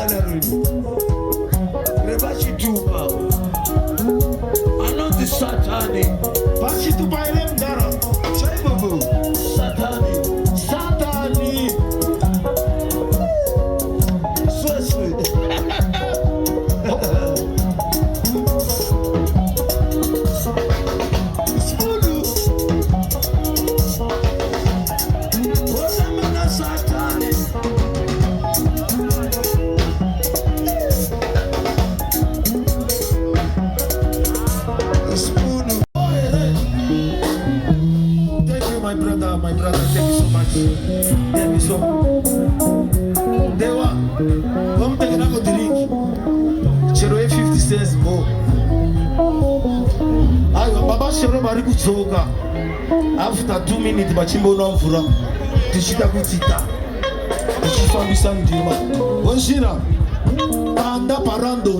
gallery. Rebashi tuba. Anoti satani. Bashi tuba ilem dara. Say babu. Satani. Satani. So sweet. My brother, thank you so much. Thank you so much. Dewa, vamos pegar na drink. Tirou 50 cents more. Ayo, baba chegou bari kuchoka. After 2 minutes, bachimbo na mvura. Tishita kutita. Tishifambisa ndima. Bonshira. Anda parando.